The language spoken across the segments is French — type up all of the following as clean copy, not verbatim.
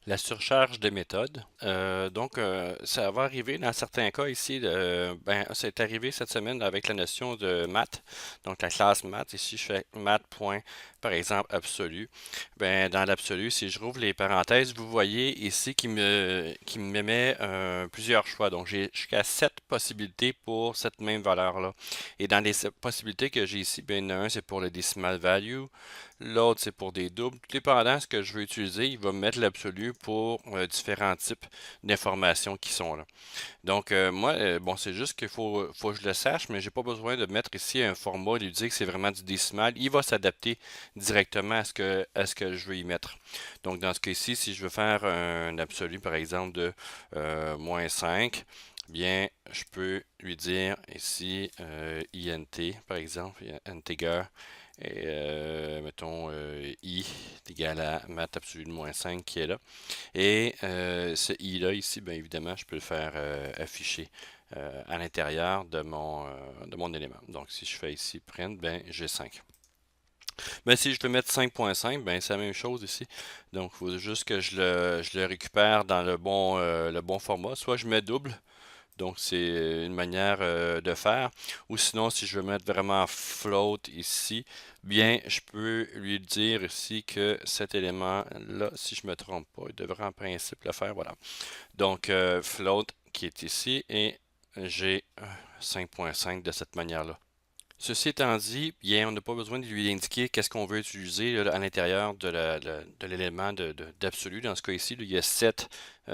La surcharge de méthode. Ça va arriver dans certains cas ici. C'est arrivé cette semaine avec la notion de maths. Donc, la classe maths. Ici, je fais maths. Par exemple, absolu. Ben, dans l'absolu, si je rouvre les parenthèses, vous voyez ici qui me met plusieurs choix. Donc, j'ai jusqu'à 7 possibilités pour cette même valeur-là. Et dans les possibilités que j'ai ici, ben, il y en a un, c'est pour le decimal value. L'autre, c'est pour des doubles. Tout dépendant de ce que je veux utiliser, il va me mettre l'absolu pour différents types d'informations qui sont là. Bon, c'est juste faut que je le sache, mais j'ai pas besoin de mettre ici un format et lui dire que c'est vraiment du décimal. Il va s'adapter directement à ce que je veux y mettre. Donc, dans ce cas-ci, si je veux faire un absolu, par exemple, de moins 5, bien, je peux lui dire ici int, par exemple, integer, et mettons I est égal à math absolu de moins 5 qui est là. Et ce i-là ici, bien évidemment, je peux le faire afficher à l'intérieur de mon élément. Donc si je fais ici print, ben j'ai 5. Mais si je veux mettre 5.5, ben c'est la même chose ici. Donc il faut juste que je le récupère dans le bon format. Soit je mets double, donc c'est une manière de faire. Ou sinon, si je veux mettre vraiment float ici, bien, je peux lui dire ici que cet élément-là, si je me trompe pas, il devrait en principe le faire. Voilà. Donc float qui est ici et j'ai 5.5 de cette manière-là. Ceci étant dit, bien, on n'a pas besoin de lui indiquer qu'est-ce qu'on veut utiliser là, à l'intérieur de l'élément d'absolu. Dans ce cas ici, là, il y a 7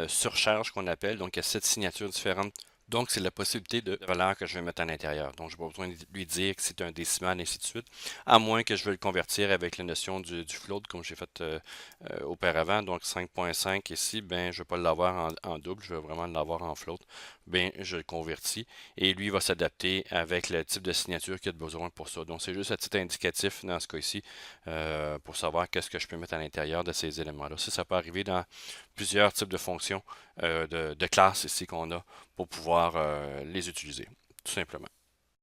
surcharges qu'on appelle, donc il y a 7 signatures différentes. Donc, c'est la possibilité de valeur que je vais mettre à l'intérieur. Donc, je n'ai pas besoin de lui dire que c'est un décimal, et ainsi de suite, à moins que je veuille le convertir avec la notion du float, comme j'ai fait auparavant. Donc, 5.5 ici, ben, je ne vais pas l'avoir en double, je vais vraiment l'avoir en float. Ben, je le convertis et lui va s'adapter avec le type de signature qu'il a besoin pour ça. Donc, c'est juste un titre indicatif dans ce cas-ci pour savoir qu'est-ce que je peux mettre à l'intérieur de ces éléments-là. Ça peut arriver dans plusieurs types de fonctions de classes ici qu'on a pour pouvoir les utiliser, tout simplement.